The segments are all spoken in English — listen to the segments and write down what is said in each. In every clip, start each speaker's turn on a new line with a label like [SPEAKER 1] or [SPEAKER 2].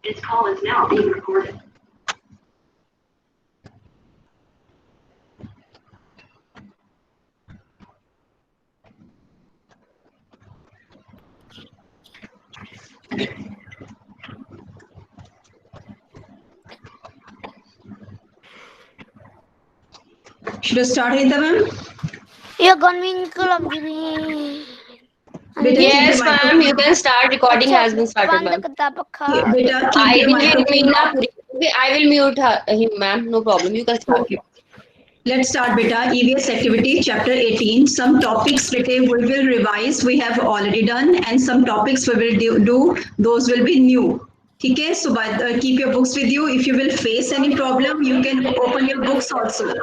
[SPEAKER 1] This call is now being recorded. Should I start, Rita ma'am?
[SPEAKER 2] You're going to love me.
[SPEAKER 3] Yes, ma'am. You can start. Recording has been started, ma'am.
[SPEAKER 1] Beta, keep
[SPEAKER 3] I
[SPEAKER 1] your
[SPEAKER 3] will
[SPEAKER 1] microphone on.
[SPEAKER 3] Okay, I will mute him, ma'am. No problem. You can start.
[SPEAKER 1] Okay. Let's start, beta. EVS activity, chapter 18. Some topics beta we will revise. We have already done, and some topics we will do. Those will be new. Okay. So keep your books with you. If you will face any problem, you can open your books also.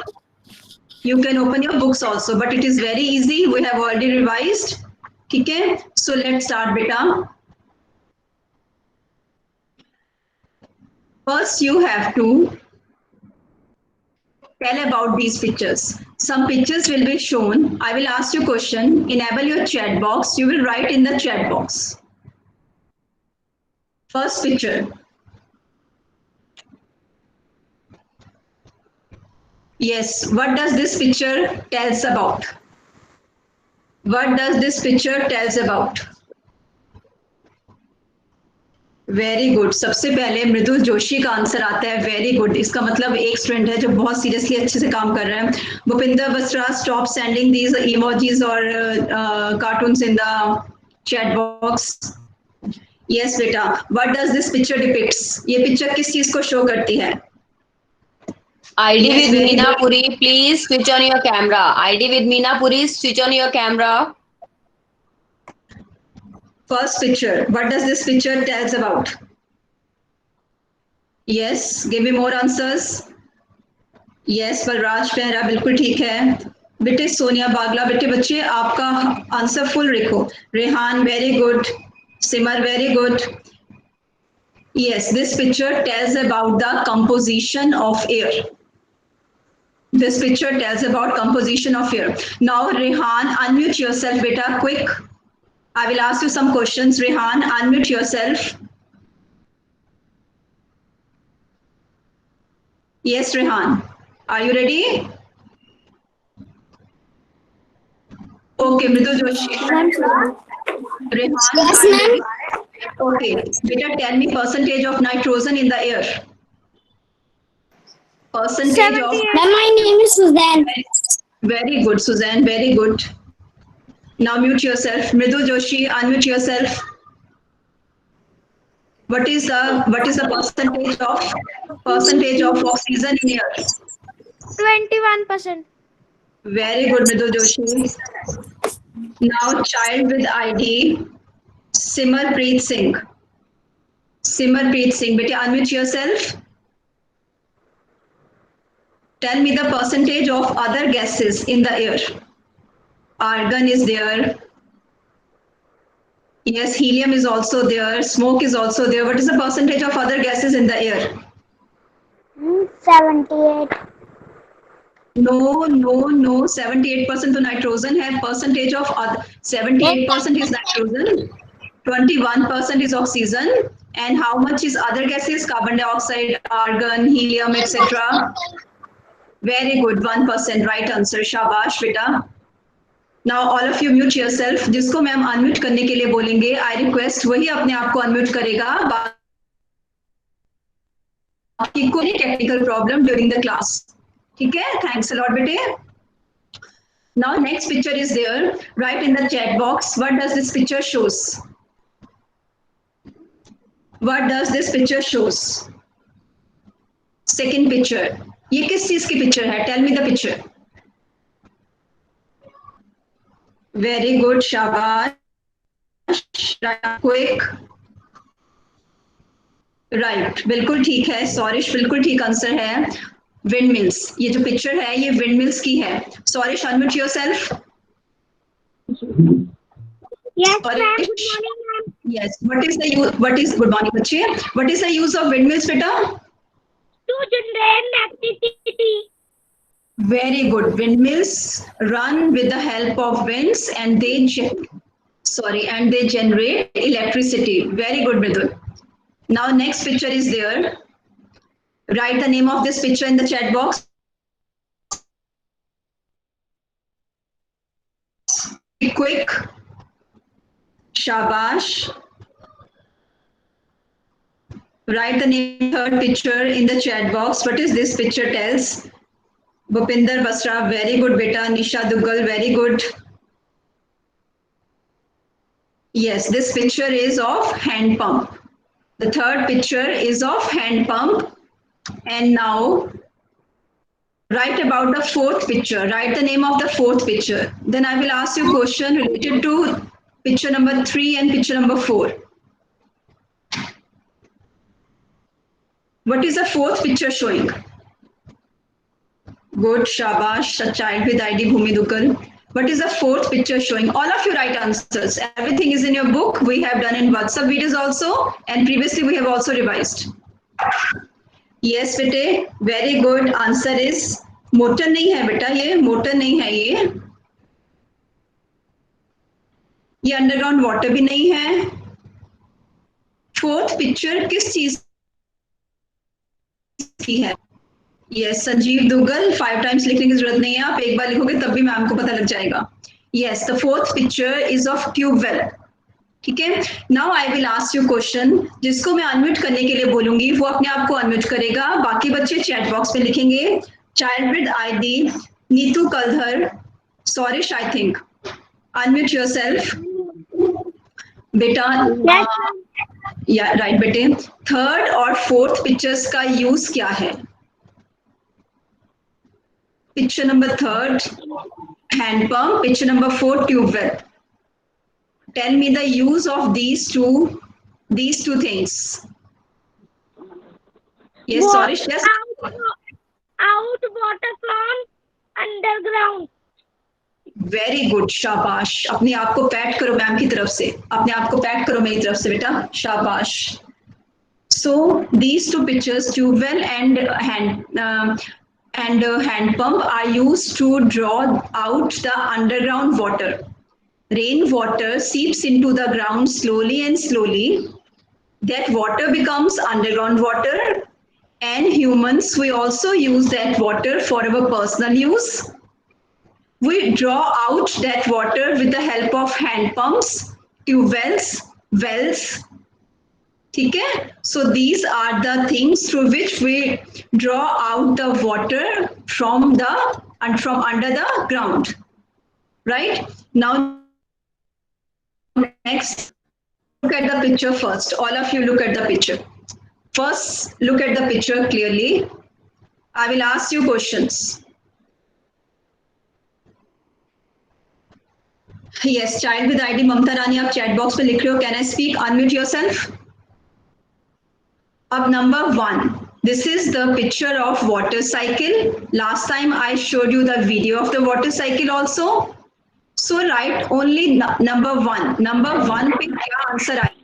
[SPEAKER 1] You can open your books also, but it is very easy. We have already revised. Okay. So let's start, beta. First, you have to tell about these pictures. Some pictures will be shown. I will ask you a question. Enable your chat box. You will write in the chat box. First picture. Yes, what does this picture tells about? What does this picture tells about? Very good. सबसे पहले मृदुल जोशी का answer आता है. Very good. इसका मतलब एक student है जो बहुत सीरियसली अच्छे से काम कर रहे हैं. Bhupinder Basra, stop sending these emojis और cartoons in the chat box. Yes बेटा. What does this picture depicts? ये पिक्चर किस चीज को शो करती है?
[SPEAKER 3] ID
[SPEAKER 1] Yes,
[SPEAKER 3] with
[SPEAKER 1] very
[SPEAKER 3] Meena
[SPEAKER 1] good.
[SPEAKER 3] Puri, please switch on your camera. ID with Meena Puri, switch on your camera.
[SPEAKER 1] First picture. What does this picture tells about? Yes, give me more answers. Yes, Balraj पेहरा बिल्कुल ठीक है. बेटे सोनिया बागला, बेटे बच्चे आपका answer full लिखो. Rehan very good. Simar very good. Yes, this picture tells about the composition of air. This picture tells about composition of air. Now, Rehan, unmute yourself, beta, quick. I will ask you some questions. Rehan, unmute yourself. Yes, Rehan. Are you ready? Okay, Mridu Joshi. Rehan,
[SPEAKER 2] Yes,
[SPEAKER 1] are you
[SPEAKER 2] ma'am.
[SPEAKER 1] ready? Okay, beta, tell me percentage of nitrogen in the air. Percentage of.
[SPEAKER 2] Ma'am, my name is Suzanne.
[SPEAKER 1] Very good, Suzanne. Very good. Now mute yourself. Mridu Joshi, unmute yourself. What is the percentage of oxygen in air?
[SPEAKER 2] 21%.
[SPEAKER 1] Very good, Mridu Joshi. Now child with ID, Simarpreet Singh. Simarpreet Singh, beta, unmute yourself. Tell me the percentage of other gases in the air. Argon is there. Yes, helium is also there. Smoke is also there. What is the percentage of other gases in the air?
[SPEAKER 2] 78.
[SPEAKER 1] No. 78% तो nitrogen है. Percentage of 78% is nitrogen. 21% is oxygen. And how much is other gases? Carbon dioxide, argon, helium, etc. Very good. 1%. Right answer. Shabash, beta. Now all of you mute yourself. जिसको ma'am unmute करने के लिए बोलेंगे, I request वही अपने आप को unmute करेगा. बाकी कोई technical problem during the class. ठीक है? Thanks a lot, बेटे. Now next picture is there. Write in the chat box. What does this picture shows? What does this picture shows? Second picture. ये किस चीज की picture है? Tell me the picture. Very good, Shabash. Quick. Right, बिल्कुल ठीक है. सौरिश बिल्कुल ठीक आंसर है. Windmills. ये जो पिक्चर है ये windmills की है. Sorish, unmute yourself.
[SPEAKER 2] Yes,
[SPEAKER 1] Sorish.
[SPEAKER 2] ma'am. Good morning, ma'am.
[SPEAKER 1] Yes. What is good morning, बच्चे? What is the use of windmills, बेटा?
[SPEAKER 2] To generate electricity.
[SPEAKER 1] Very good. Windmills run with the help of winds and they generate electricity. Very good, Mridul. Now next picture is there. Write the name of this picture in the chat box. Be quick. Shabash. Write the name of the third picture in the chat box. What is this picture tells? Bhupinder Basra, very good beta. Nisha Duggal, very good. Yes, this picture is of hand pump. The third picture is of hand pump. And now write about the fourth picture. Write the name of the fourth picture. Then I will ask you a question related to picture number 3 and picture number 4. What is the fourth picture showing? Good, shabash, a child with ID, Bhumi Dukal. What is the fourth picture showing? All of you write answers. Everything is in your book. We have done in WhatsApp videos also, and previously we have also revised. Yes, bete, very good. Answer is motor नहीं है बेटा, ये motor नहीं है ये underground water भी नहीं है. फोर्थ पिक्चर किस चीज की है? यस, संजीव दुग्गल. 5 टाइम्स लिखने की जरूरत नहीं है, आप एक बार लिखोगे तब भी मैम को पता लग जाएगा. Yes, the fourth picture is of tubewell. ठीक है. Now I will ask you question. जिसको मैं अनम्यूट करने के लिए बोलूंगी वो अपने आप को अनम्यूट करेगा. बाकी बच्चे चैट बॉक्स में लिखेंगे. Child with ID Neetu Kaldhar, Saurish I think. Unmute yourself बेटा. या राइट बेटे. थर्ड और फोर्थ पिक्चर्स का यूज क्या है? Picture number third hand pump, picture number 4 tube well. Tell me the use of these two things. Yes, sorry, yes.
[SPEAKER 2] Out water from underground.
[SPEAKER 1] Very good, शाबाश. अपने आप को PAT करो ma'am की तरफ से. अपने आप को पैट करो मेरी तरफ से बेटा. शाबाश. So these two pictures, tube well and hand pump, are used to draw out the underground water. Rainwater seeps into the ground slowly and slowly. That water becomes underground water, and humans, we also use that water for our personal use. We draw out that water with the help of hand pumps, tube wells. ठीक है? So these are the things through which we draw out the water from under the ground. Right? Now next, look at the picture first. All of you look at the picture. First, look at the picture clearly. I will ask you questions. Yes, child with ID Mamta Rani, आप chat box में लिख रहे हो. Can I speak? Unmute yourself. Up number 1. This is the picture of water cycle. Last time I showed you the video of the water cycle also. So write only number 1. Number 1 पे क्या answer आएगा?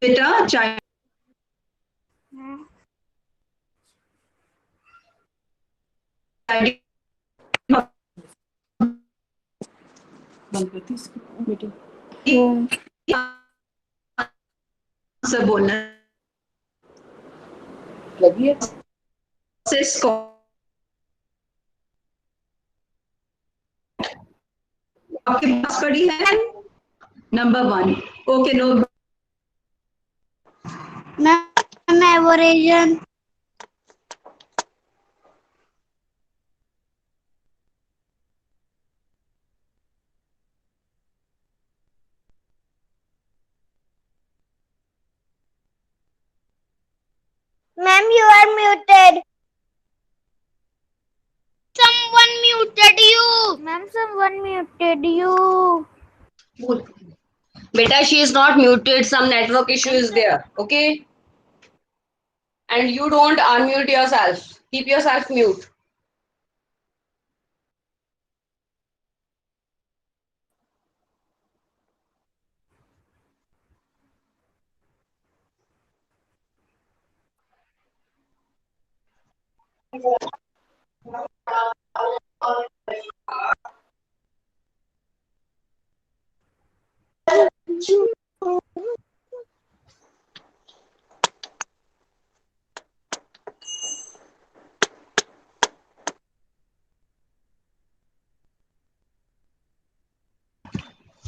[SPEAKER 1] बेटा child answer बोलना लगी आपके पास पड़ी है. Number 1. Okay, no
[SPEAKER 2] Memorization. Ma'am, you are muted. Someone muted you. Ma'am, someone muted you.
[SPEAKER 3] Beta, she is not muted. Some network issue is there. Okay. And you don't unmute yourself. Keep yourself mute.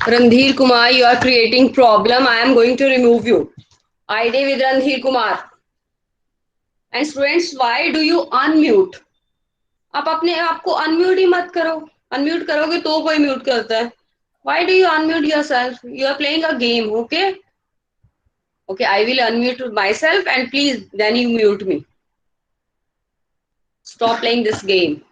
[SPEAKER 3] Randhir Kumar, you are creating problem. I am going to remove you. ID with Randhir Kumar. And students, why do you unmute? आप अपने आप को unmute ही मत करो. Unmute करोगे तो कोई mute करता है. Why do you unmute yourself? You are playing a game, okay? Okay, I will unmute myself and please then you mute me. Stop playing this game.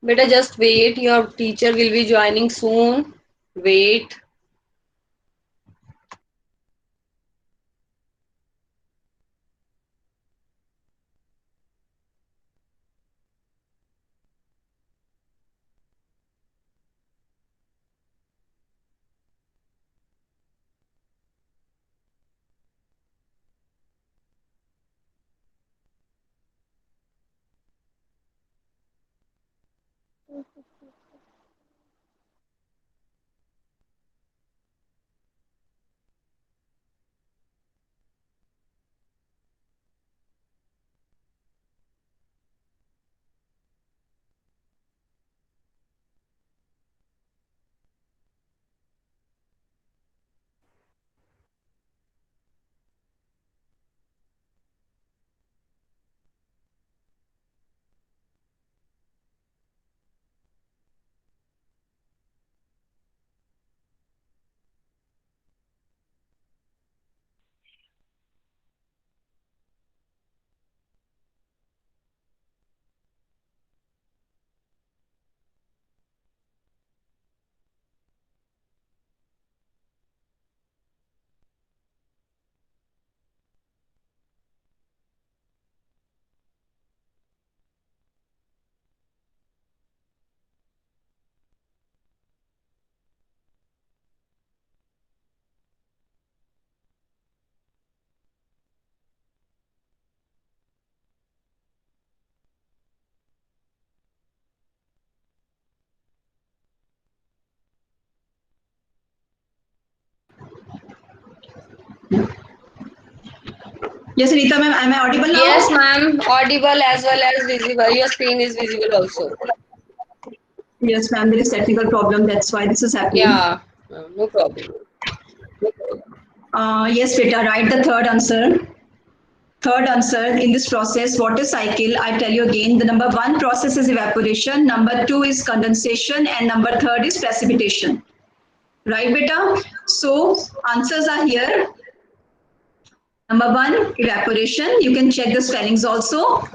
[SPEAKER 3] Beta, just wait. Your teacher will be joining soon. Wait.
[SPEAKER 1] Yes, Anita ma'am, am I audible now?
[SPEAKER 3] Yes, ma'am. Audible as well as visible. Your screen is visible also.
[SPEAKER 1] Yes, ma'am, there is technical problem. That's why this is happening.
[SPEAKER 3] Yeah, no problem.
[SPEAKER 1] Yes, beta, write the third answer. Third answer in this process, water cycle, I tell you again, the number one process is evaporation, number two is condensation, and number third is precipitation. Right, beta? So answers are here. Number one, evaporation. You can check the spellings also.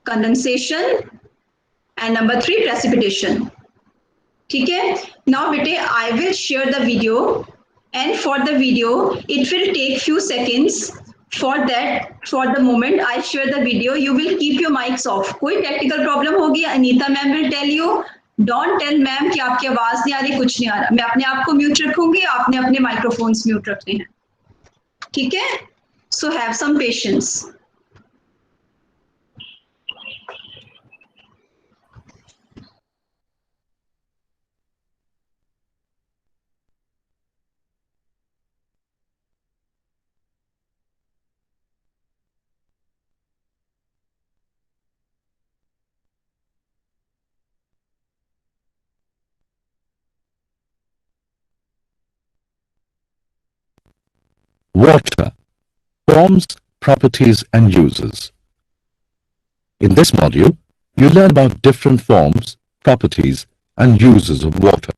[SPEAKER 1] Condensation. And number three, precipitation. Okay. Now, beta, I will share the video. And for the video, it will take few seconds. For that, for the moment I share the video, you will keep your mics off. कोई technical problem होगी, Anita ma'am will tell you. Don't tell ma'am कि आपकी आवाज नहीं आ रही, कुछ नहीं आ रहा. मैं अपने आप को म्यूट रखूंगी, आपने अपने माइक्रोफोन्स म्यूट रखने हैं. ठीक है? So have some patience.
[SPEAKER 4] water Forms, properties and uses. In this module, you learn about different forms, properties and uses of water.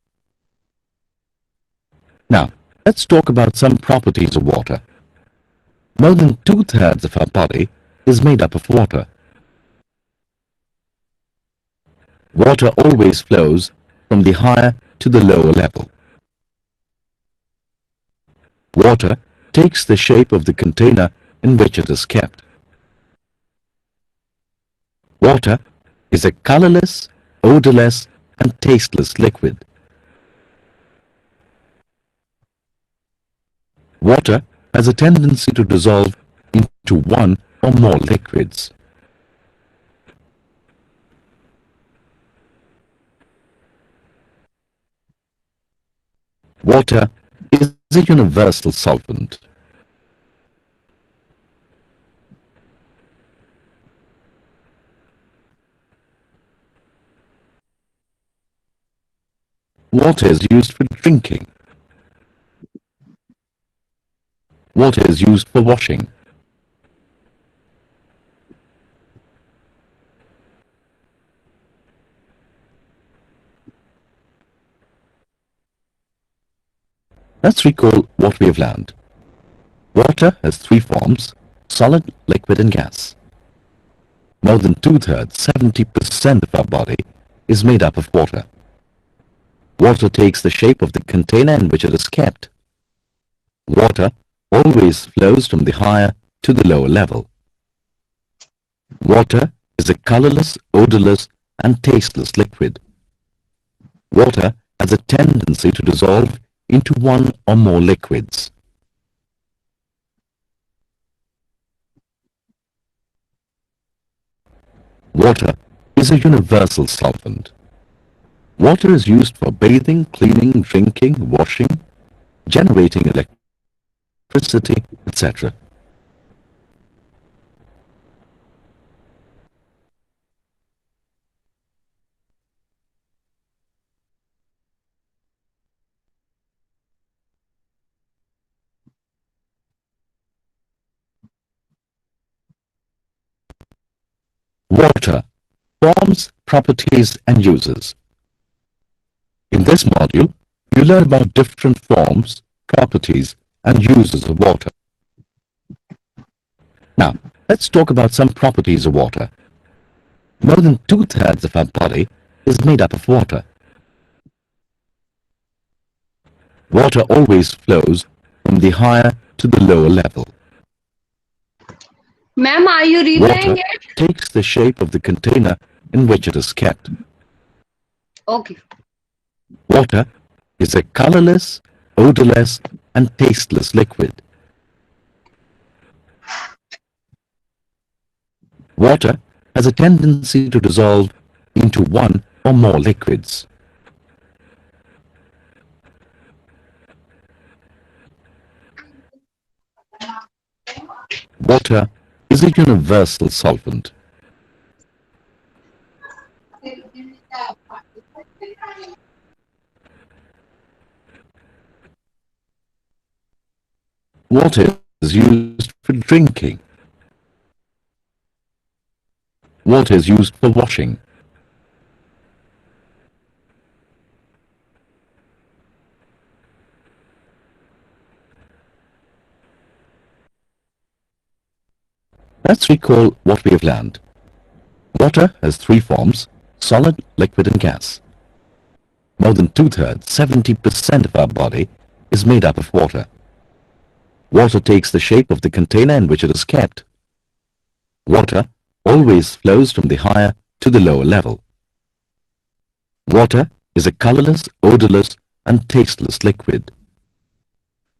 [SPEAKER 4] Now, let's talk about some properties of water. More than 2/3 of our body is made up of water. Water always flows from the higher to the lower level. Water takes the shape of the container in which it is kept. Water is a colorless, odorless and tasteless liquid. Water has a tendency to dissolve into one or more liquids. Water is a universal solvent. Water is used for drinking. Water is used for washing. Let's recall what we have learned. Water has three forms: solid, liquid and gas. More than 2/3, 70% of our body is made up of water. Water takes the shape of the container in which it is kept. Water always flows from the higher to the lower level. Water is a colorless, odorless and tasteless liquid. Water has a tendency to dissolve into one or more liquids. Water is a universal solvent. Water is used for bathing, cleaning, drinking, washing, generating electricity, etc. Water, forms, properties and uses. In this module, you learn about different forms, properties and uses of water. Now, let's talk about some properties of water. More than 2/3 of our body is made up of water. Water always flows from the higher to the lower level.
[SPEAKER 3] Ma'am, are you replaying
[SPEAKER 4] Water
[SPEAKER 3] it?
[SPEAKER 4] takes the shape of the container in which it is kept.
[SPEAKER 3] Okay.
[SPEAKER 4] Water is a colorless, odorless and tasteless liquid. Water has a tendency to dissolve into one or more liquids. Water is a universal solvent. Water is used for drinking. Water is used for washing. Let's recall what we have learned. Water has three forms: solid, liquid and gas. More than 2/3, 70% of our body is made up of water. Water takes the shape of the container in which it is kept. Water always flows from the higher to the lower level. Water is a colorless, odorless and tasteless liquid.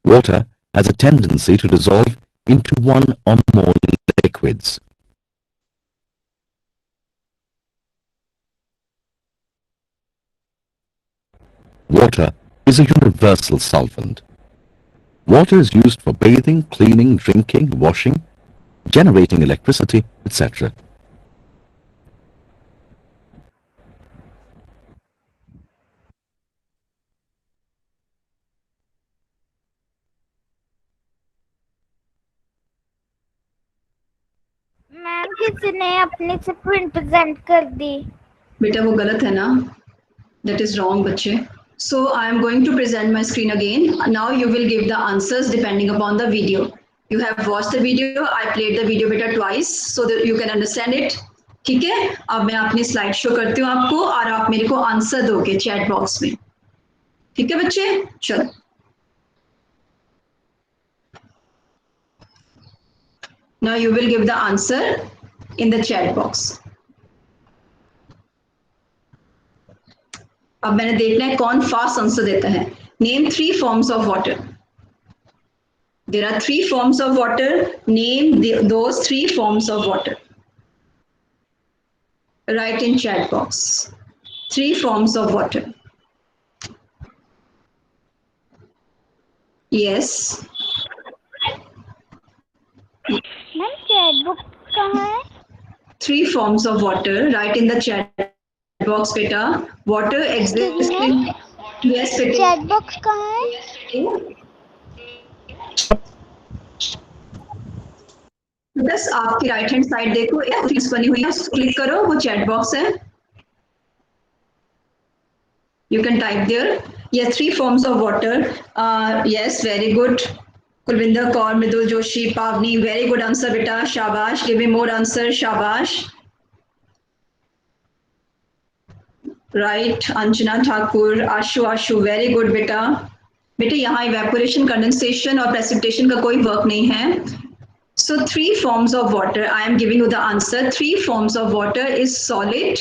[SPEAKER 4] Water has a tendency to dissolve into one or more liquids. Water is a universal solvent. Water is used for bathing, cleaning, drinking, washing, generating electricity, etc.
[SPEAKER 2] किसी ने अपने से present कर दी।
[SPEAKER 1] बेटा वो गलत है ना, that is wrong बच्चे. So I am going to present my screen again. Now you will give the answers depending upon the video. You have watched the video. I played the video beta twice so that you can understand it. ठीक है, अब मैं अपनी slide show करती हूँ आपको और आप मेरे को आंसर दोगे चैट बॉक्स में. ठीक है बच्चे, चलो. Now you will give the answer in the chat box. अब मैंने देखना है कौन फास्ट आंसर देता है. Name 3 forms of water. There are 3 forms of water. Name those 3 forms of water. Write in chat box. 3 forms of water. Yes.
[SPEAKER 2] Ma'am chat book कहाँ है?
[SPEAKER 1] 3 forms of water. Write in the chat box, beta. Water exists in. Yes, beta.
[SPEAKER 2] Chat box कहाँ है?
[SPEAKER 1] बस आपकी right hand side देखो, एक चीज बनी हुई है, क्लिक करो, वो चैट बॉक्स है. You can type there. Yes, 3 forms of water. Yes, very good. Kulvinder Kaur, Mridul Joshi, Pavni, very good answer, beta. Shabash. Give me more answer. Shabash. Right. Anjana Thakur, Ashu, very good, beta. बेटे यहाँ evaporation, condensation और precipitation का कोई work नहीं है. So 3 forms of water. I am giving you the answer. 3 forms of water is solid,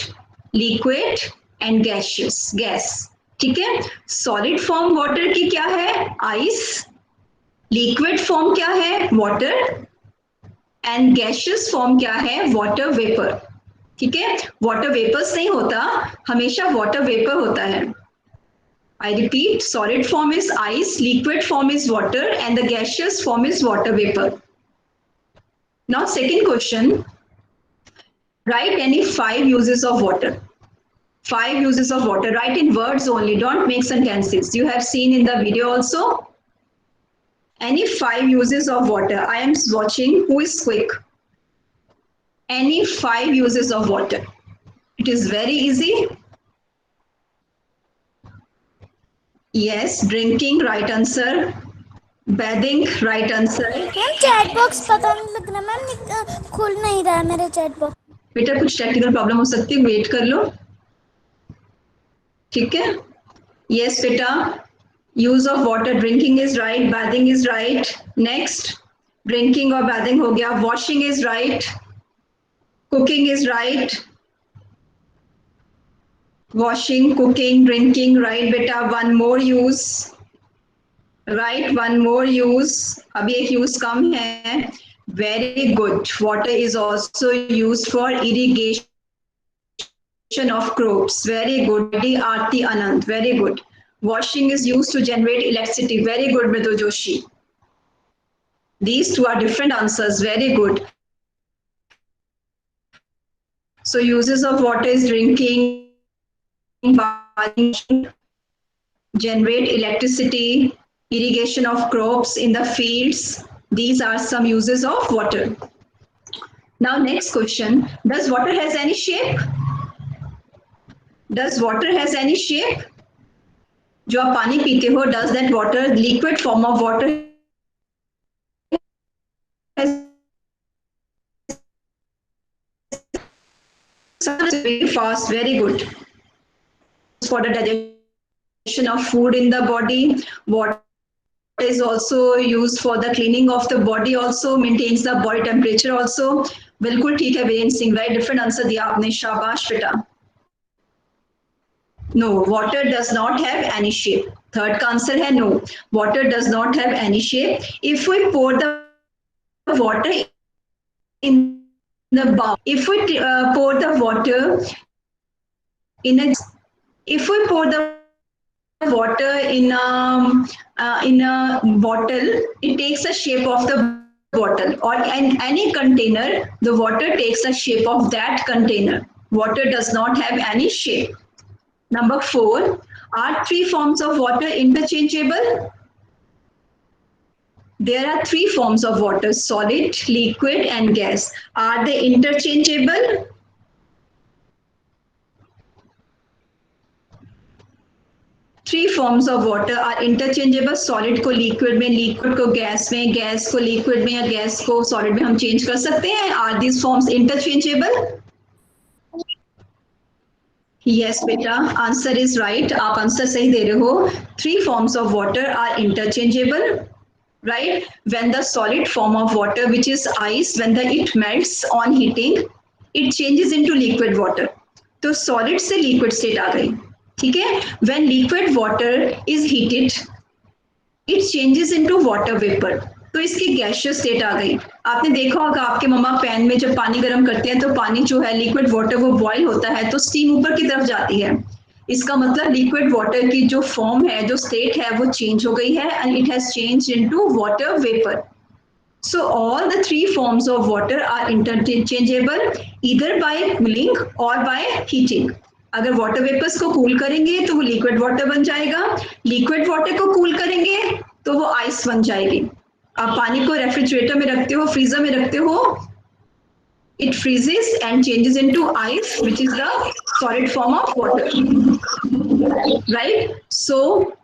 [SPEAKER 1] liquid and gaseous. Gas. ठीक है. Solid form water की क्या है? Ice. Liquid form क्या है? Water. And gaseous form क्या है? Water vapor. ठीक है. Water vapors नहीं होता, हमेशा water vapor होता है. I repeat, solid form is ice, liquid form is water and the gaseous form is water vapor. Now second question, write any 5 uses of water. 5 uses of water, write in words only, don't make sentences. You have seen in the video also. Any 5 uses of water. I am watching who is quick. Any 5 uses of water. It is very easy. Yes, drinking, right answer. Bathing, right answer.
[SPEAKER 2] Ma'am chat box पता नहीं लग रहा ma'am, खुल नहीं रहा है मेरा chat box.
[SPEAKER 1] बेटा कुछ टेक्निकल प्रॉब्लम हो सकती है, वेट कर लो. ठीक है. यस बेटा, use of water, drinking is right, bathing is right. Next, drinking और बैथिंग हो गया. Washing is right, cooking is right. Washing, cooking, drinking, right beta. One more use, right? One more use. अभी एक use कम है. Very good. Water is also used for irrigation of crops. Very good. Aarti Anand. Very good. Washing is used to generate electricity. Very good, Mridul Joshi. These 2 are different answers. Very good. So uses of water is drinking, generate electricity, irrigation of crops in the fields. These are some uses of water. Now next question, does water has any shape? Does water has any shape? जो आप पानी पीते हो, does that water, liquid form of water has very fast, very good. For the digestion of food in the body. Water is also used for the cleaning of the body, also maintains the body temperature also. बिल्कुल ठीक है Virendra Singh, very different answer दिया आपने. शाबाश बेटा. No, water does not have any shape. Third का answer है no. Water does not have any shape. If we pour the water in the bowl, if we pour the water in a, if we pour the water in a bottle, it takes the shape of the bottle, or in any container, the water takes the shape of that container. Water does not have any shape. Number 4, are 3 forms of water interchangeable? There are three forms of water: solid, liquid, and gas. Are they interchangeable? Three forms of water are interchangeable. Solid को liquid में, liquid को gas में, gas को liquid में या gas को solid में हम चेंज कर सकते हैं. Are these forms interchangeable? Yes बेटा, आंसर इज राइट. आप आंसर सही दे रहे हो. Three forms of water are interchangeable, right? When the solid form of water, which is ice, when it melts on heating, it changes into liquid water. तो solid से liquid state आ गई. ठीक है. When liquid water is heated, it changes into water vapor. तो इसकी gaseous state आ गई. आपने देखा होगा आपके मम्मा पैन में जब पानी गर्म करते हैं तो पानी जो है लिक्विड वाटर वो बॉईल होता है तो स्टीम ऊपर की तरफ जाती है. इसका मतलब लिक्विड वाटर की जो फॉर्म है, जो स्टेट है, वो चेंज हो गई है and it has changed into water vapour. So all the three forms of water are interchangeable either by cooling or by heating. अगर वाटर वेपर्स को कूल करेंगे तो वो लिक्विड वाटर बन जाएगा. लिक्विड वाटर को कूल करेंगे तो वो आइस बन जाएगी. आप पानी को रेफ्रिजरेटर में रखते हो, फ्रीजर में रखते हो, it freezes and changes into ice, which is the solid form of water. Right? So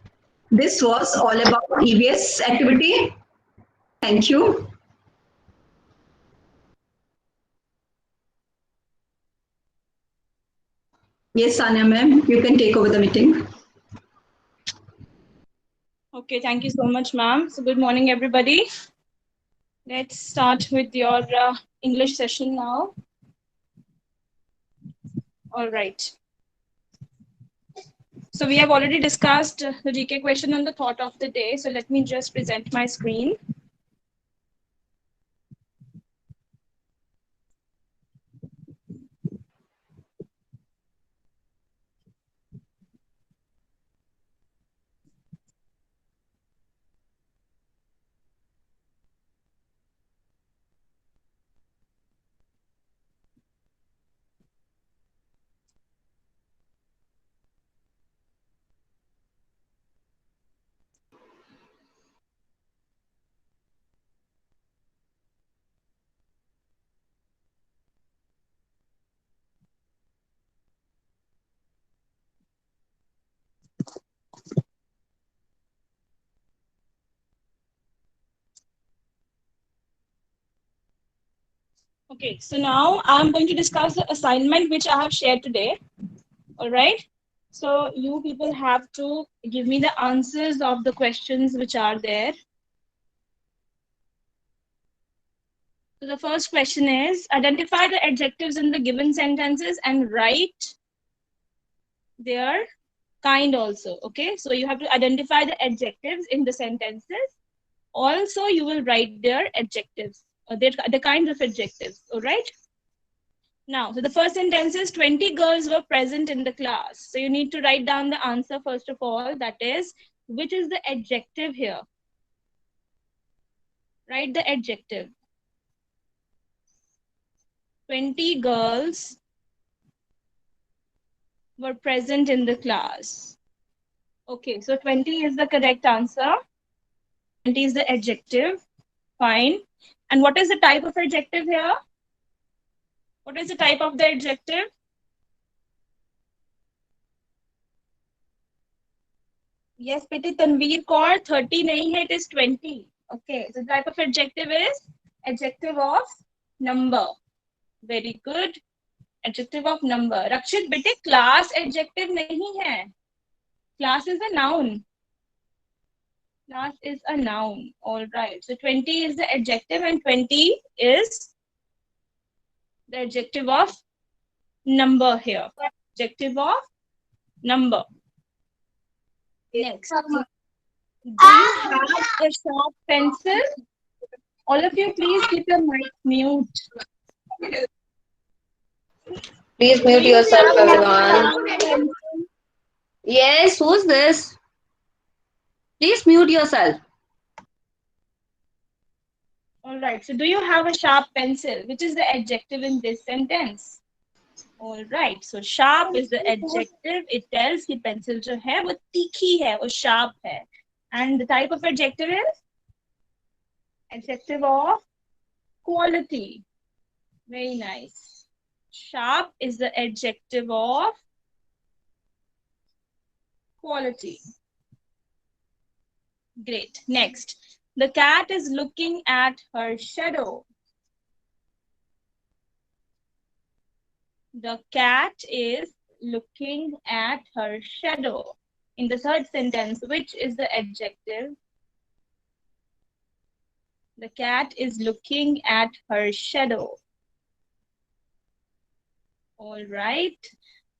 [SPEAKER 1] this was all about EVS activity. Thank you. Yes, Sanya ma'am, you can take over the meeting.
[SPEAKER 5] Okay, thank you so much, ma'am. So good morning, everybody. Let's start with your English session now. All right. So we have already discussed the GK question on the thought of the day. So let me just present my screen. Okay, so now I'm going to discuss the assignment which I have shared today. All right. So you people have to give me the answers of the questions which are there. So the first question is, identify the adjectives in the given sentences and write their kind also. Okay, so you have to identify the adjectives in the sentences. Also, you will write their adjectives, or the kinds of adjectives. All right. Now, so the first sentence is 20 girls were present in the class. So you need to write down the answer first of all. That is, which is the adjective here? Write the adjective. 20 girls were present in the class. Okay, so 20 is the correct answer. 20 is the adjective. Fine. And what is the type of adjective here? What is the type of the adjective? Yes, Piti, Tanveer Kaur, 30 nahi hai, it is 20. Okay, so the type of adjective is adjective of number. Very good. Adjective of number. Rakshit, bete, class adjective nahi hai. Class is a noun. Class is a noun. All right. So 20 is the adjective and 20 is the adjective of number here. Adjective of number. Next. Do you have a sharp pencil? All of you, please keep your mic mute.
[SPEAKER 3] Please mute yourself, everyone. Yes, who's this? Please mute yourself.
[SPEAKER 5] All right. So do you have a sharp pencil? Which is the adjective in this sentence? All right. So sharp is the adjective. It tells कि pencil जो है वो तीखी है, वो sharp है. And the type of adjective is Adjective of quality. Very nice. Sharp is the adjective of quality. Great. Next. The cat is looking at her shadow. The cat is looking at her shadow. In the third sentence, which is the adjective? The cat is looking at her shadow. All right.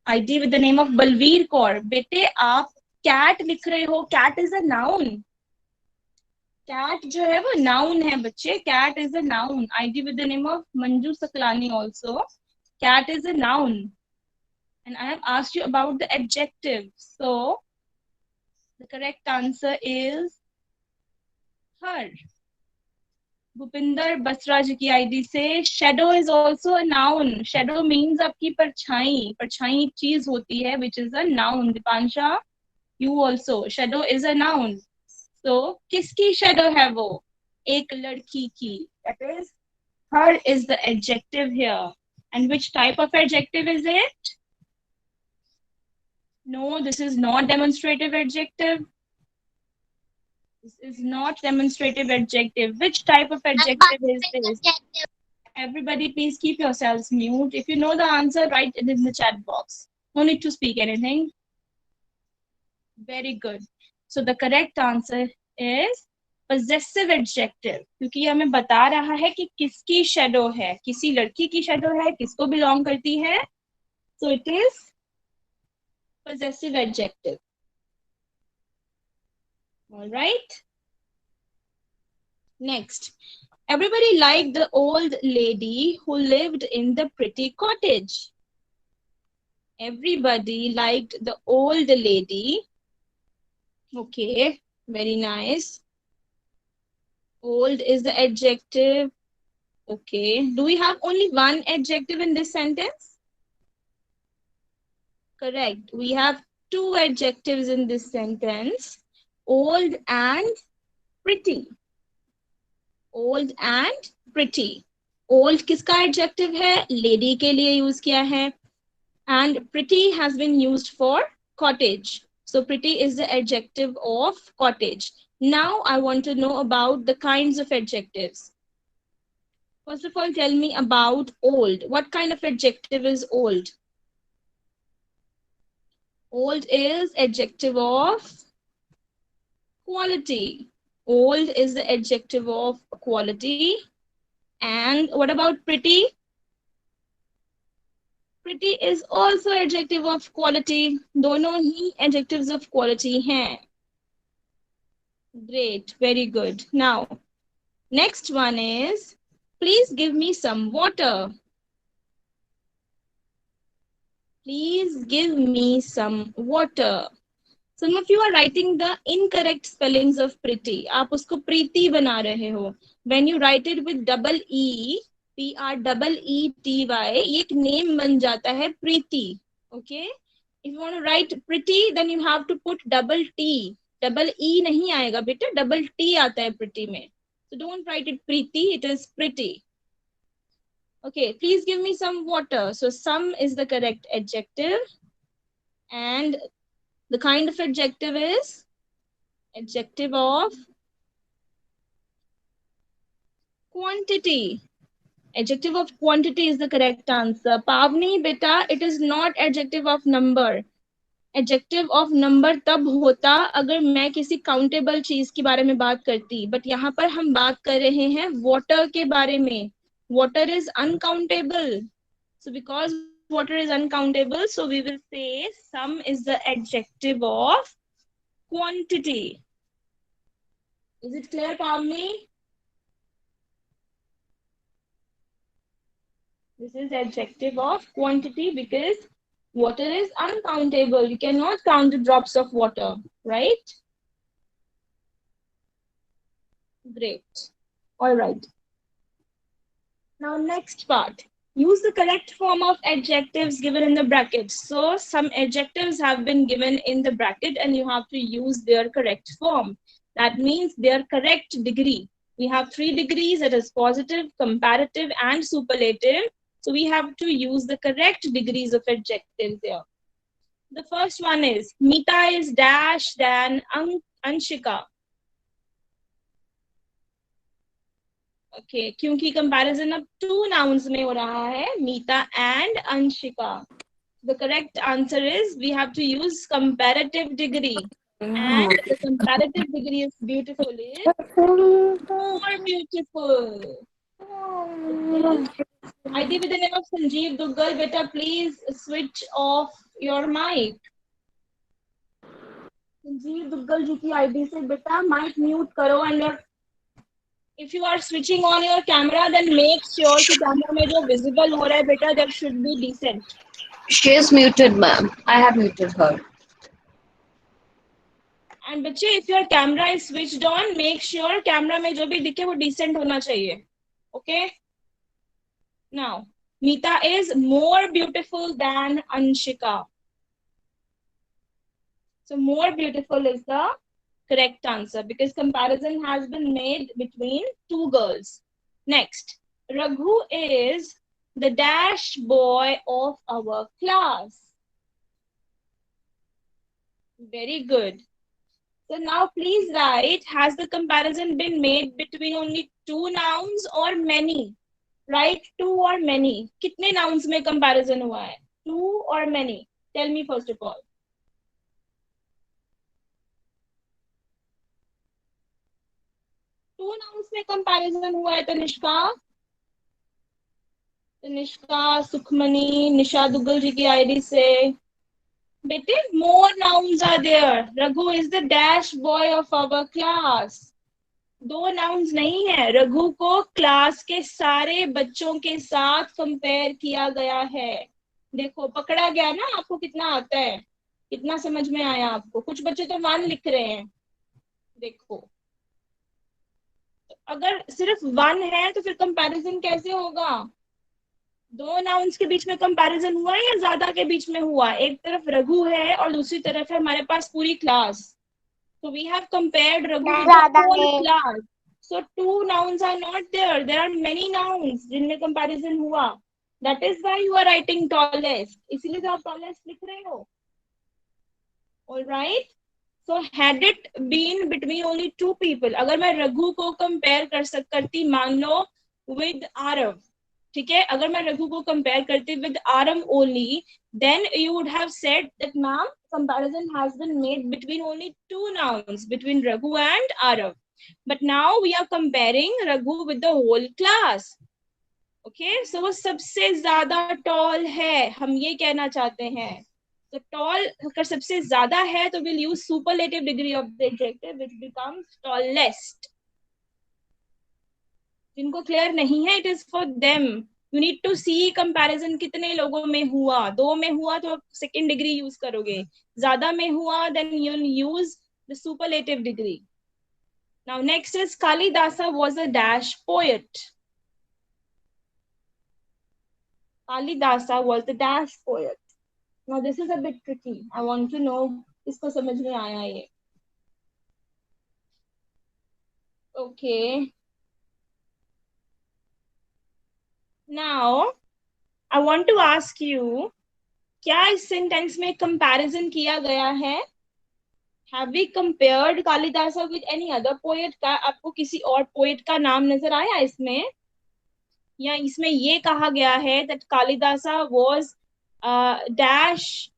[SPEAKER 5] ID with the name of Balveer Kaur. बेटे आप cat लिख रहे हो. Cat is a noun. Cat जो है वो noun है बच्चे. Cat is a noun. ID with the name of Manju Saklani also. Cat is a noun. And I have asked you about the adjective. So the correct answer is her. Bhupinder Basra जी की ID से shadow is also a noun. Shadow means आपकी परछाई. परछाई एक चीज होती है which is a noun. दीपांशा, you also. Shadow is a noun. So किसकी shadow है वो? एक लड़की की. That is, her is the adjective here. And which type of adjective is it? No, this is not demonstrative adjective. This is not demonstrative adjective. Which type of adjective is this? Everybody, please keep yourselves mute. If you know the answer, write it in the chat box. No need to speak anything. Very good. So the correct answer is possessive adjective. क्योंकि हमें बता रहा है कि किसकी shadow है. किसी लड़की की shadow है, किसको belong करती है. So it is possessive adjective. All right. Next. Everybody liked the old lady who lived in the pretty cottage. Everybody liked the old lady. Okay, very nice. Old is the adjective. Okay. Do we have only one adjective in this sentence? Correct. We have two adjectives in this sentence. Old and pretty. Old and pretty. Old किसका adjective है? Lady के लिए use किया है. And pretty has been used for cottage. So pretty is the adjective of cottage. Now I want to know about the kinds of adjectives. First of all, tell me about old. What kind of adjective is old? Old is adjective of quality. Old is the adjective of quality. And what about pretty? Pretty is also adjective of quality. दोनों ही adjectives of quality हैं. Great, very good. Now, next one is, please give me some water. Please give me some water. Some of you are writing the incorrect spellings of pretty. आप उसको प्रीति बना रहे हो. When you write it with double E, P-R-E-E-T-Y, ये एक name बन जाता है प्रीति. Okay? If you want to write pretty, then you have to put double T. Double E नहीं आएगा बेटा, double T आता है pretty में. So don't write it Preeti, it is pretty. Okay, please give me some water. So some is the correct adjective. And the kind of adjective is adjective of quantity. Adjective of quantity is the correct answer. Pavni, beta, it is not adjective of number. Adjective of number तब होता अगर मैं किसी countable चीज के बारे में बात करती. But यहाँ पर हम बात कर रहे हैं water के बारे में. Water is uncountable. So because water is uncountable, so we will say some is the adjective of quantity. Is it clear, Pavni? This is adjective of quantity because water is uncountable. You cannot count the drops of water, right? Great. All right. Now next part. Use the correct form of adjectives given in the brackets. So some adjectives have been given in the bracket and you have to use their correct form. That means their correct degree. We have 3 degrees, that is positive, comparative, and superlative. So we have to use the correct degrees of adjectives here. The first one is Mita is dash than Anshika. Okay, क्योंकि comparison अब 2 nouns में हो रहा है, Mita and Anshika. The correct answer is we have to use comparative degree. And the comparative degree is beautiful is more beautiful. ID with the name of Sanjeev Duggal, beta, please switch off your mic. Sanjeev Duggal ji की ID से beta mic mute करो and if you are switching on your camera, then make sure कि camera में जो visible हो रहा है beta, that should be decent.
[SPEAKER 3] She is muted, ma'am. I have muted her.
[SPEAKER 5] And बच्चे, if your camera is switched on, make sure camera में जो भी दिखे वो decent होना चाहिए. Okay? Now, Mita is more beautiful than Anshika. So more beautiful is the correct answer because comparison has been made between 2 girls. Next, Raghu is the dash boy of our class. Very good. So now please write, has the comparison been made between only 2 nouns or many? Write 2 or many. कितने nouns में comparison हुआ है? 2 or many? Tell me first of all. 2 nouns में comparison हुआ है तनिष्का, सुखमनी, निशा दुग्गल जी की ID से. बेटे, more nouns are there. Raghu is the dash boy of our class. 2 nouns नहीं है. रघु को क्लास के सारे बच्चों के साथ कंपेयर किया गया है. देखो पकड़ा गया ना, आपको कितना आता है, कितना समझ में आया आपको. कुछ बच्चे तो 1 लिख रहे हैं. देखो अगर सिर्फ 1 है तो फिर कंपैरिजन कैसे होगा? 2 नाउन्स के बीच में कंपैरिजन हुआ है या ज्यादा के बीच में हुआ? एक तरफ रघु है और दूसरी तरफ है हमारे पास पूरी class. So we have compared Raghu with the whole class. So 2 nouns are not there. There are many nouns जिनमें comparison हुआ. That is why you are writing tallest. इसीलिए तो आप tallest लिख रहे हो. All right. So had it been between only 2 people, अगर मैं रघु को compare करती मान लो with Arav, ठीक है? अगर मैं रघु को compare करती with Arav only, then you would have said that ma'am, comparison has been made between only 2 nouns, between Raghu and Arav. But now we are comparing Raghu with the whole class. Okay, so वो सबसे ज्यादा tall है, हम ये कहना चाहते हैं. So tall अगर सबसे ज्यादा है तो we'll use superlative degree of the adjective which becomes tallest. जिनको clear नहीं है, it is for them. You need to see comparison कितने लोगों में हुआ. 2 में हुआ तो आप second degree use करोगे. ज्यादा में हुआ then you'll use the superlative degree. Now next is Kalidasa was a dash poet. Kalidasa was the dash poet. Now this is a bit tricky. I want to know इसको समझ में आया ये. Okay. Now, I want to ask you, क्या इस sentence में comparison किया गया है? Have we compared Kalidasa with any other poet? का आपको किसी और poet का नाम नजर आया इसमें? या इसमें ये कहा गया है that Kalidasa was dash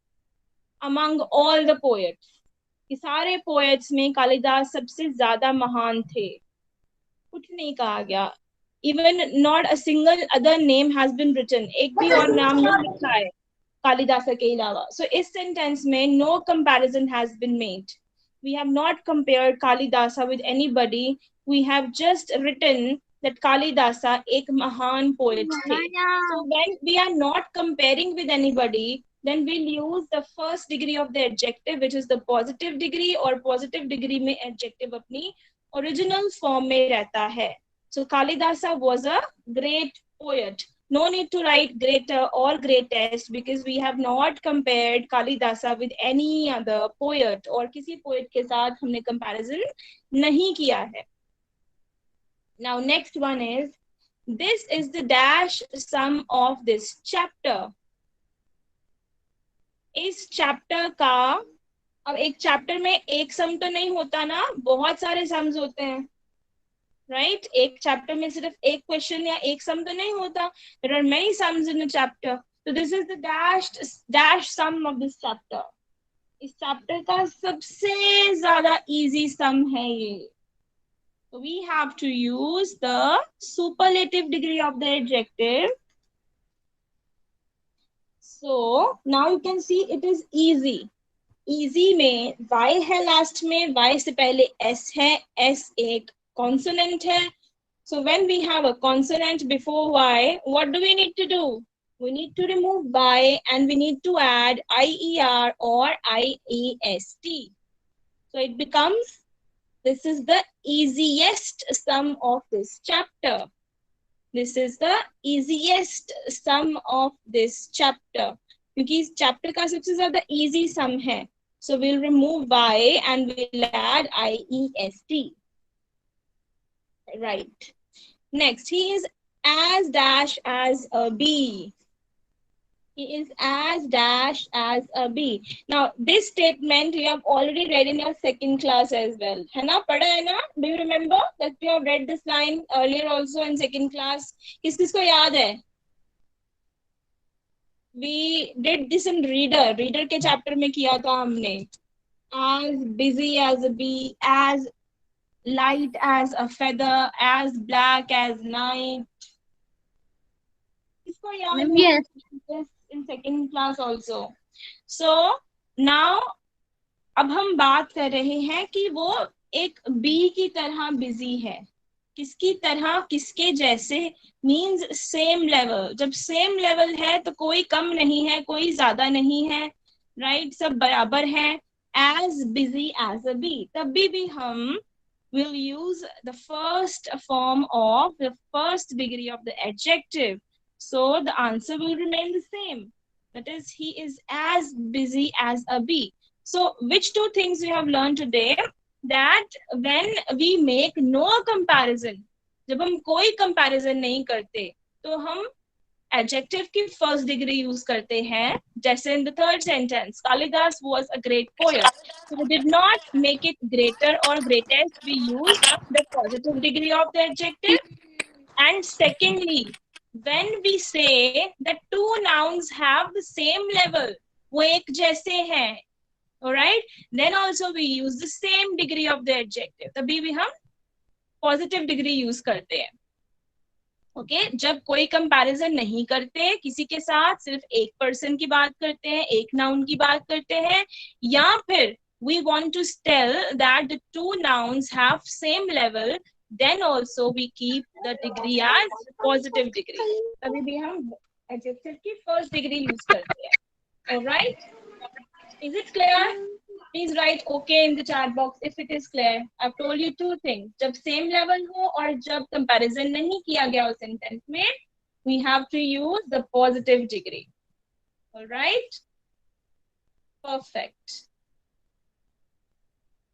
[SPEAKER 5] among all the poets. कि सारे poets में कालिदास सबसे ज्यादा महान थे. कुछ नहीं कहा गया. Even not a single other name has been written. एक भी और नाम नहीं लिखा है कालिदासा के अलावा. So इस sentence में no comparison has been made. We have not compared Kalidasa with anybody. We have just written that Kalidasa एक महान poet थे. So when we are not comparing with anybody, then we'll use the first degree of the adjective, which is the positive degree, और positive degree में adjective अपनी original form में रहता है. So Kalidasa was a great poet. No need to write greater or greatest because we have not compared Kalidasa with any other poet और किसी poet के साथ हमने comparison नहीं किया है. Now next one is, this is the dash sum of this chapter. इस chapter का, अब एक चैप्टर में एक सम तो नहीं होता ना, बहुत सारे सम्स होते हैं, राइट? एक चैप्टर में सिर्फ एक क्वेश्चन या एक सम तो नहीं होता. There are many sums in a chapter. So this is the dash sum of this chapter. इस चैप्टर का सबसे ज्यादा इजी सम है ये. So we have to use the superlative degree of the adjective. So now you can see it is easy. Easy में y है last में, y से पहले s है, s एक consonant है. So when we have a consonant before y, what do we need to do? We need to remove y and we need to add IER or IEST. So it becomes, this is the easiest sum of this chapter. This is the easiest sum of this chapter. क्योंकि इस chapter का सबसे ज़्यादा easy sum है. So we'll remove y and we'll add IEST. Right. Next, he is as dash as a bee. He is as dash as a bee. Now, this statement you have already read in your second class as well. है ना? पढ़ा है ना? Do you remember that you have read this line earlier also in second class? किस-किस को याद है? We did this in reader. Reader के chapter में किया था हमने. As busy as a bee, as light as a feather, as black as night. इसको याद है?
[SPEAKER 2] Yes.
[SPEAKER 5] Yes, in second class also. So now अब हम बात कर रहे हैं कि वो एक बी की तरह बिजी है. किसकी तरह? किसके जैसे? Means same level. जब सेम लेवल है तो कोई कम नहीं है, कोई ज्यादा नहीं है, राइट? सब बराबर है. As busy as a bee. तभी भी हम will use the first form of the first degree of the adjective. So the answer will remain the same. That is, he is as busy as a bee. So which two things we have learned today? That when we make no comparison, जब हम कोई comparison नहीं करते, तो हम adjective की first degree use करते हैं. जैसे in the third sentence, Kalidas was a great poet. So we did not make it greater or greatest. We used the positive degree of the adjective. And secondly, when we say that two nouns have the same level, वो एक जैसे हैं, alright, then also we use the same degree of the adjective. तभी भी हम positive degree use करते हैं. Okay? जब कोई कंपैरिजन नहीं करते किसी के साथ, सिर्फ एक पर्सन की बात करते हैं, एक नाउन की बात करते हैं, या फिर we want to tell that the two nouns have same level, then also we keep the degree as positive degree. तभी भी हम adjective की first degree use करते हैं. Alright? Is it clear? Please write okay in the chat box if it is clear. I've told you two things. जब same level हो और जब comparison नहीं किया गया उस sentence में, we have to use the positive degree. All right? Perfect.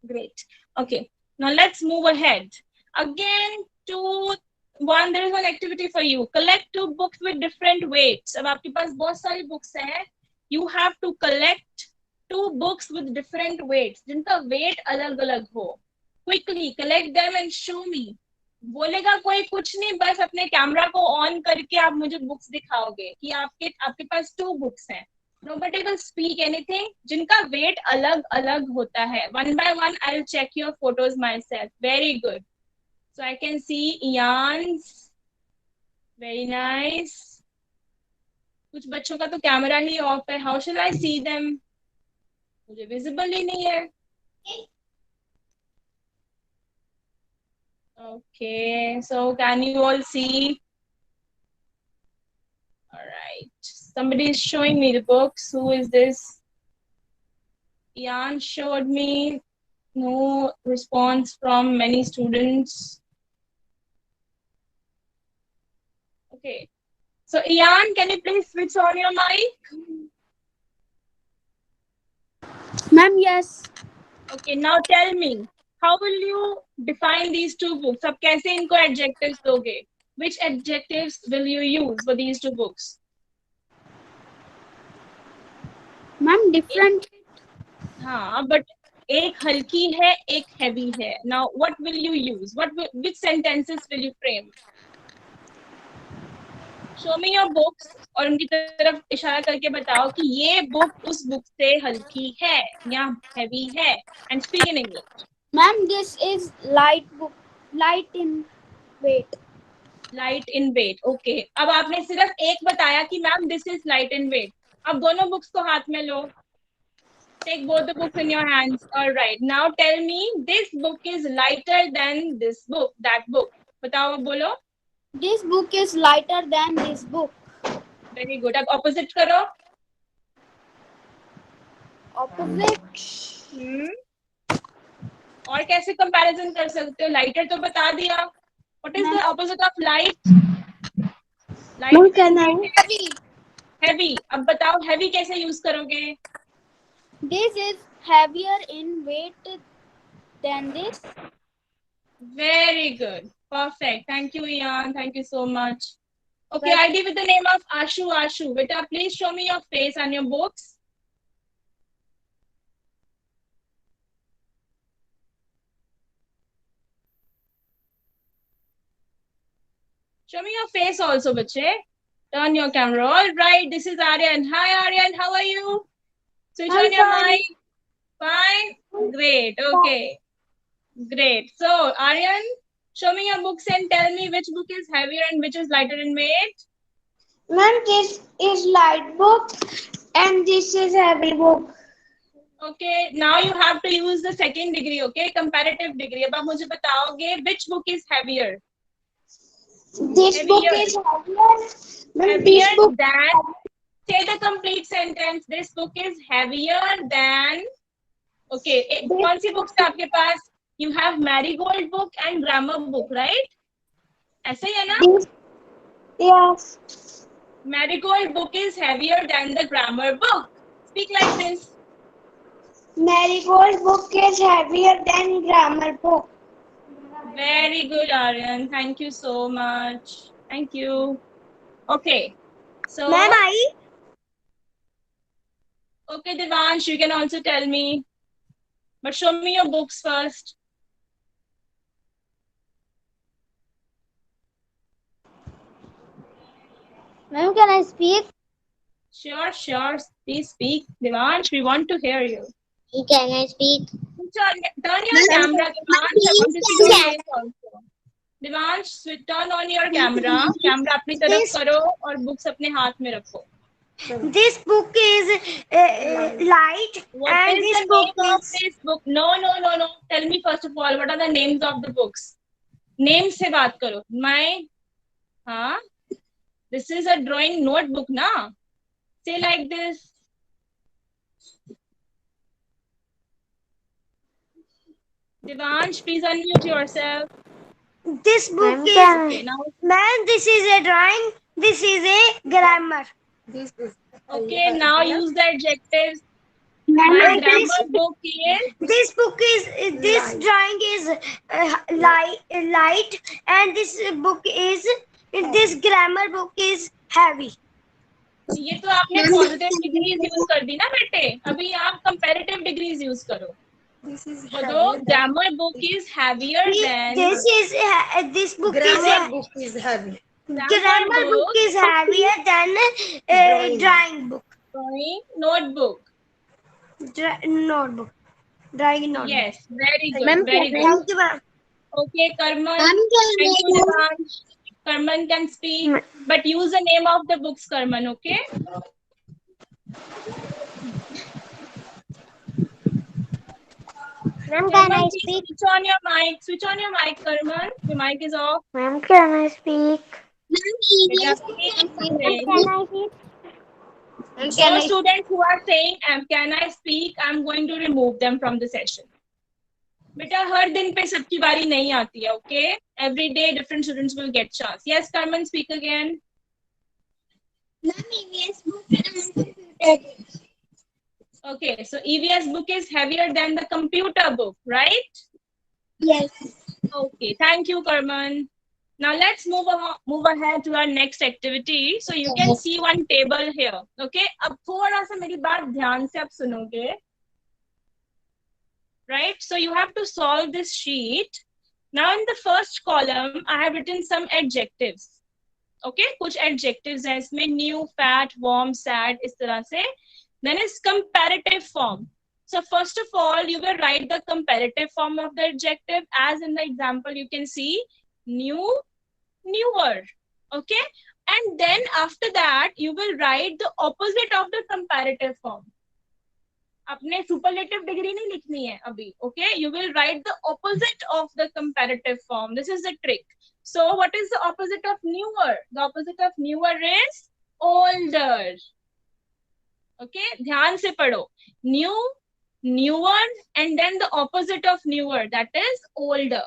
[SPEAKER 5] Great. Okay. Now let's move ahead. Again, there is one activity for you. Collect two books with different weights. अब आपके पास बहुत सारी books हैं. You have to collect two books with different weights, जिनका weight अलग अलग हो. Quickly collect them and show me. बोलेगा कोई कुछ नहीं, बस अपने कैमरा को ऑन करके आप मुझे बुक्स दिखाओगे कि आपके पास two books हैं. Nobody will speak anything. जिनका weight अलग अलग होता है. One by one, I'll check your photos myself. Very good. So I can see Ian's. Very nice. कुछ बच्चों का तो कैमरा ही ऑफ है. How shall I see them? मुझे विजिबल ही नहीं है. Okay, so can you all see? All right. Somebody is showing me the books. Who is this? Ian showed me. No response from many students. Okay. So Ian, can you please switch on your mic?
[SPEAKER 2] Ma'am, yes.
[SPEAKER 5] Okay, now tell me, how will you Define these two books. अब कैसे इनको adjectives दोगे? Which adjectives will you use for these two books?
[SPEAKER 2] Ma'am, different.
[SPEAKER 5] हाँ, but एक हल्की है, एक heavy है. Now, what will you use? Which sentences will you frame? Show me your books और उनकी तरफ इशारा करके बताओ कि ये book उस book से हल्की है या heavy है. And speak in English.
[SPEAKER 2] Ma'am, this is light book, light in weight.
[SPEAKER 5] Light in weight. Okay. अब आपने सिर्फ एक बताया कि ma'am this is light in weight. अब दोनों books को हाथ में लो. Take both the books in your hands. All right. Now tell me, this book is lighter than this book. That book. बताओ बोलो.
[SPEAKER 2] This book is lighter than this book.
[SPEAKER 5] Very good. अब opposite करो.
[SPEAKER 2] Opposite.
[SPEAKER 5] और कैसे comparison कर सकते हो? Lighter तो बता दिया. What is the opposite of light? Light
[SPEAKER 2] Can I? Heavy.
[SPEAKER 5] Heavy. अब बताओ heavy कैसे use करोगे?
[SPEAKER 2] This is heavier in weight than this.
[SPEAKER 5] Very good. Perfect. Thank you, Ian. Thank you so much. Okay, ID with the name of Ashu. Ashu, beta, please show me your face and your books. Show me your face also, bache. Turn your camera. All right, this is Aryan. Hi, Aryan. How are you? Switch on your mic. Fine. Great. Okay. Great. So, Aryan, show me your books and tell me which book is heavier and which is lighter in weight.
[SPEAKER 2] Ma'am, this is light book and this is heavy book.
[SPEAKER 5] Okay, now you have to use the second degree, okay? Comparative degree. अब आप मुझे बताओगे which book is heavier?
[SPEAKER 2] This book is heavier. Ma'am, this book
[SPEAKER 5] than. Say the complete sentence. This book is heavier than. Okay, कौन सी books है आपके पास? You have Marigold book and grammar book, right? ऐसा ही है ना?
[SPEAKER 2] Yes.
[SPEAKER 5] Marigold book is heavier than the grammar book. Speak like this.
[SPEAKER 2] Marigold book is heavier than grammar book.
[SPEAKER 5] Very good, Aryan. Thank you so much. Thank you. Okay. So,
[SPEAKER 2] Ma'am, I.
[SPEAKER 5] Okay, Devansh, you can also tell me. But show me your books first.
[SPEAKER 2] Ma'am, can I speak?
[SPEAKER 5] Sure, sure. Please speak. Devansh, we want to hear you.
[SPEAKER 2] Can I speak?
[SPEAKER 5] Turn your camera, Devansh. I want to see your face also. Devansh, turn on your camera. Camera अपनी तरफ करो और books अपने हाथ में रखो.
[SPEAKER 2] This book is light.
[SPEAKER 5] What
[SPEAKER 2] and
[SPEAKER 5] is
[SPEAKER 2] this
[SPEAKER 5] the
[SPEAKER 2] book
[SPEAKER 5] name of
[SPEAKER 2] is
[SPEAKER 5] this book? No. Tell me first of all, what are the names of the books? Names से बात करो. हाँ? This is a drawing notebook, na? Say like this. Devansh, please unmute yourself.
[SPEAKER 2] This book is.
[SPEAKER 5] Okay, now.
[SPEAKER 2] Ma'am, this is a drawing. This is a grammar.
[SPEAKER 5] Okay, now use the adjectives.
[SPEAKER 2] Ma'am,
[SPEAKER 5] My grammar book is.
[SPEAKER 2] This book is. This drawing is light, and this book is. This grammar book is heavy.
[SPEAKER 5] ये तो आपने positive degrees use कर दी ना बेटे. अभी आप comparative degrees use करो. तो grammar book is heavier than.
[SPEAKER 2] This book is
[SPEAKER 6] heavy.
[SPEAKER 2] Grammar book is heavier than drawing book.
[SPEAKER 5] Drawing notebook.
[SPEAKER 2] Notebook. Drawing notebook.
[SPEAKER 5] Yes, very good. Very good.
[SPEAKER 2] Thank you, ma'am.
[SPEAKER 5] Okay, Karman. Thank you, Devansh. Karman can speak, but use the name of the books, Karman, okay?
[SPEAKER 2] Ma'am,
[SPEAKER 5] can I speak? Switch on your mic. Switch on your mic, Karman. Your mic is off.
[SPEAKER 2] Ma'am, can I speak?
[SPEAKER 5] So students who are saying, can I speak? I'm going to remove them from the session. बेटा हर दिन पे सबकी बारी नहीं आती है, okay? Every day different students will get chance. Yes, Karman, speak again.
[SPEAKER 2] EVS book.
[SPEAKER 5] Okay, so EVS book is heavier than the computer book, right?
[SPEAKER 2] Yes.
[SPEAKER 5] Okay, thank you, Karman. Now let's move ahead to our next activity. So you can see one table here. Okay, अब थोड़ा सा मेरी बात ध्यान से आप सुनोगे. Right? So you have to solve this sheet. Now in the first column, I have written some adjectives. Okay, कुछ adjectives हैं इसमें, new, fat, warm, sad, इस तरह से. Then is comparative form. So first of all, you will write the comparative form of the adjective. As in the example, you can see new, newer. Okay, and then after that, you will write the opposite of the comparative form. अपने superlative degree नहीं लिखनी है अभी. Okay, you will write the opposite of the comparative form. This is the trick. So what is the opposite of newer? The opposite of newer is older. Okay, ध्यान से पढ़ो. New, newer, and then the opposite of newer, that is older.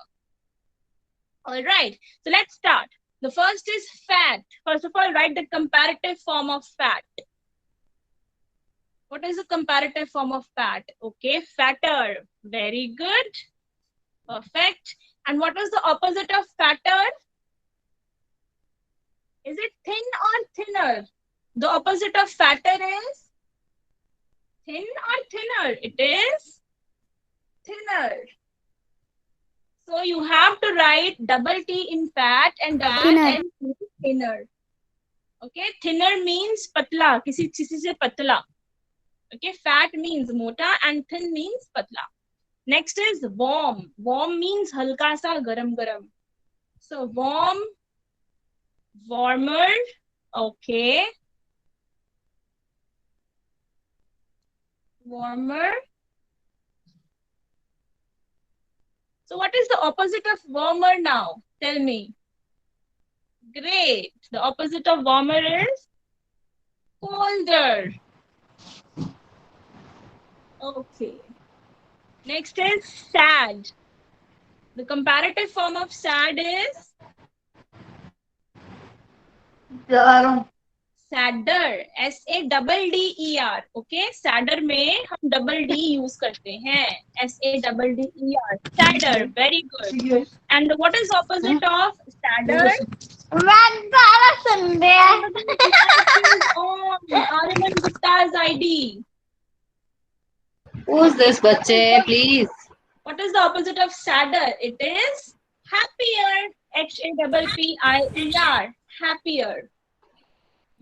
[SPEAKER 5] All right, so let's start. The first is fat. First of all, write the comparative form of fat. What is the comparative form of fat? Okay, fatter. Very good. Perfect. And what is the opposite of fatter? Is it thin or thinner? The opposite of fatter is thin or thinner? It is thinner. So you have to write double T in fat and double N in thinner. Okay, thinner means patla, किसी से पतला. Okay, fat means mota and thin means patla. Next is warm. Warm means halka sa garam garam. So warm, warmer. Okay. Warmer. So what is the opposite of warmer now? Tell me. Great. The opposite of warmer is colder. Okay. Next is sad. The comparative form of sad is sadder. SADDER. Okay, sadder में हम double D use करते हैं. SADDER. Sadder. Very good. And what is opposite of sadder? Arman Gupta's ID.
[SPEAKER 3] Who's this bache? Please.
[SPEAKER 5] What is the opposite of sadder? It is happier. HAPPIER. Happier.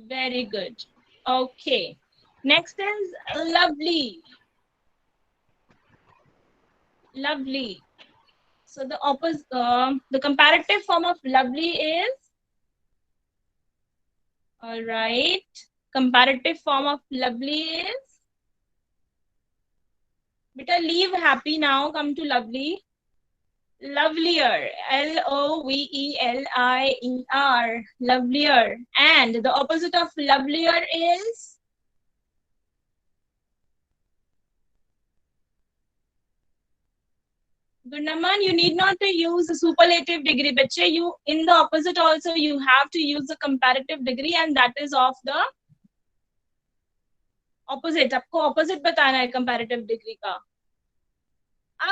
[SPEAKER 5] Very good. Okay. Next is lovely. Lovely. So the opposite, the comparative form of lovely is, all right. Comparative form of lovely is, beta leave happy now, come to lovely. Lovelier. LOVELIER. Lovelier. And the opposite of lovelier is Gunnaman, you need not to use a superlative degree, bache. You in the opposite also you have to use the comparative degree, and that is of the opposite. आपको opposite बताना है comparative degree का.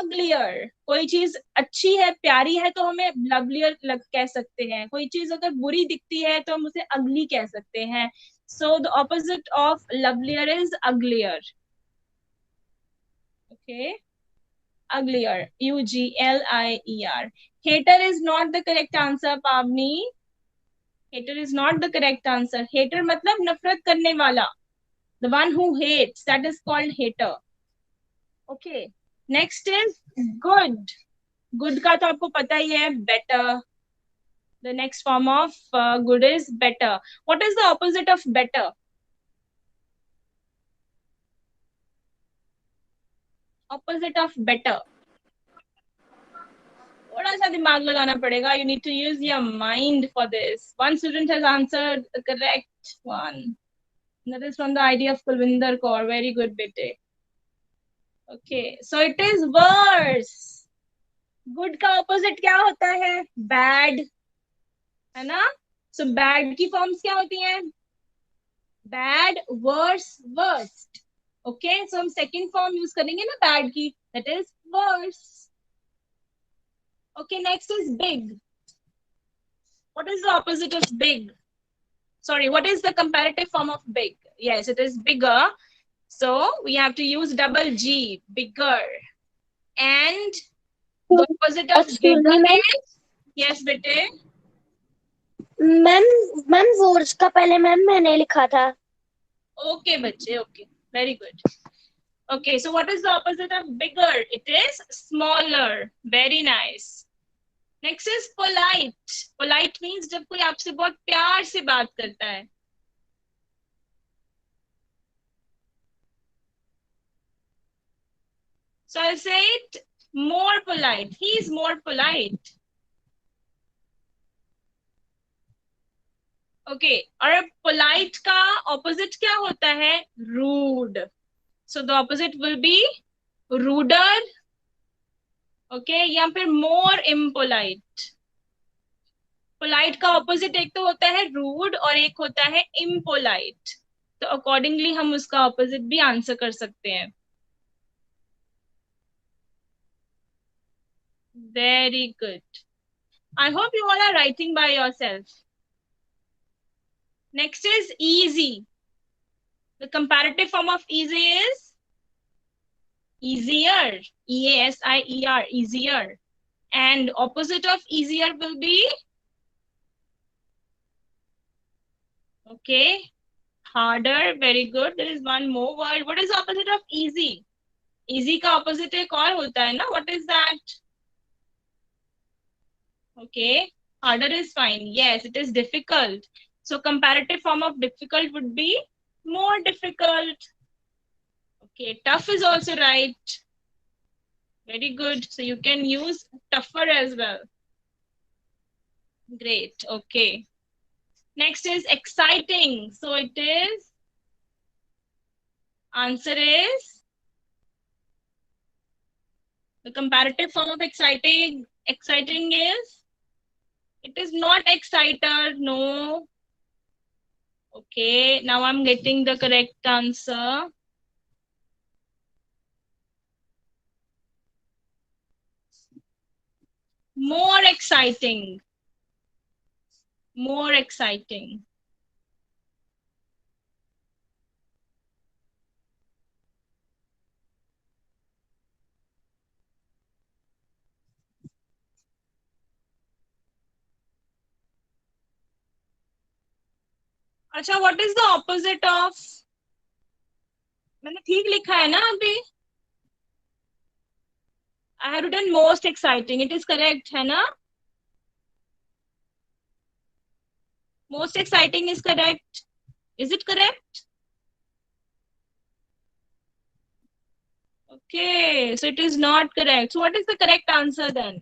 [SPEAKER 5] Uglier. कोई चीज अच्छी है, प्यारी है, तो हमें lovelier कह सकते हैं. कोई चीज अगर बुरी दिखती है तो हम उसे ugly कह सकते हैं. So the opposite of lovelier is uglier. Okay. Uglier. UGLIER. Hater is not the correct answer, Pavni. Hater is not the correct answer. Hater मतलब नफरत करने वाला. The one who hates, that is called hater. Okay. Next is good. Good का तो आपको पता ही है, better. The next form of good is better. What is the opposite of better? Opposite of better. थोड़ा सा दिमाग लगाना पड़ेगा. You need to use your mind for this. One student has answered the correct one. That is from the ID of Kulvinder Kaur. Very good, bete. Okay, so it is worse. Good का opposite क्या होता है? Bad. है ना? So bad की forms क्या होती हैं? Bad, worse, worst. Okay, so हम second form use करेंगे ना bad की. That is worse. Okay, next is big. What is the opposite of big? Sorry, what is the comparative form of big? Yes, it is bigger. So we have to use double G, bigger. And the opposite of
[SPEAKER 2] Excuse
[SPEAKER 5] bigger
[SPEAKER 2] me, ma'am.
[SPEAKER 5] is, yes, bete.
[SPEAKER 2] Ma'am ma'am words का पहले ma'am मैंने लिखा था.
[SPEAKER 5] Okay, bache, okay. Very good. Okay, so what is the opposite of bigger? It is smaller. Very nice. Next is polite. Polite means जब कोई आपसे बहुत प्यार से बात करता है. So I'll say it more polite. He is more polite. Okay, और polite का opposite क्या होता है? Rude. So the opposite will be ruder. Okay, या फिर more impolite. Polite का opposite एक तो होता है rude और एक होता है impolite. तो accordingly हम उसका opposite भी answer कर सकते हैं. Very good. I hope you all are writing by yourself. Next is easy. The comparative form of easy is easier. E-A-S-I-E-R, easier. And opposite of easier will be, okay, harder. Very good. There is one more word. What is the opposite of easy? Easy का opposite एक और होता है ना? What is that? Okay, harder is fine. Yes, it is difficult. So comparative form of difficult would be more difficult. Okay, tough is also right. Very good. So you can use tougher as well. Great. Okay. Next is exciting. So it is, answer is, the comparative form of exciting is, it is not exciter, no. Okay, now I'm getting the correct answer. More exciting. More exciting. अच्छा, what is the opposite of, मैंने ठीक लिखा है ना अभी? I have written most exciting. It is correct, है ना? Most exciting is correct. Is it correct? Okay, so it is not correct. So what is the correct answer then?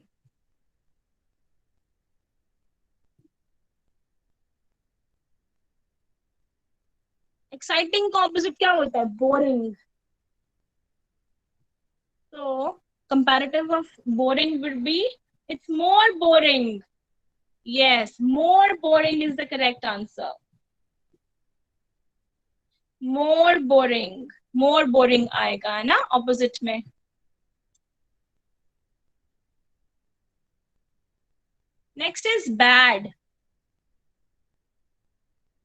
[SPEAKER 5] Exciting का opposite क्या होता है? Boring. So comparative of boring would be, it's more boring. Yes, more boring is the correct answer. More boring. More boring आएगा ना opposite में. Next is bad.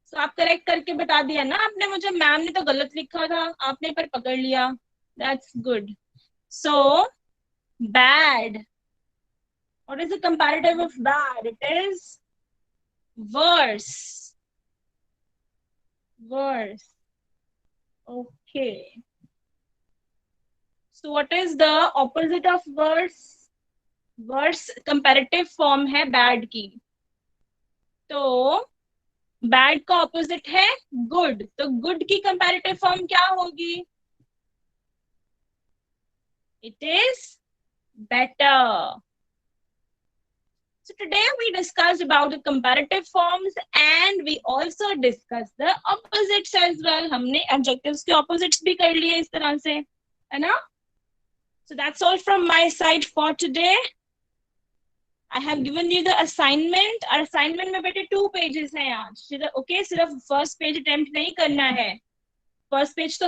[SPEAKER 5] So आप correct करके बता दिया ना आपने मुझे, मैम ने तो गलत लिखा था, आपने पर पकड़ लिया. That's good. So bad. What is the comparative of bad? It is worse. Worse. Okay. So what is the opposite of worse? Worse comparative form है bad की. तो bad का opposite है good. तो good की comparative form क्या होगी? It is better. So today we discussed about the comparative forms and we also discussed the opposites as well. हमने adjectives के opposites भी कर लिए इस तरह से, है ना? So that's all from my side for today. I have given you the assignment. और assignment में बेटे 2 pages हैं आज. Okay, सिर्फ first page attempt नहीं करना है. First page तो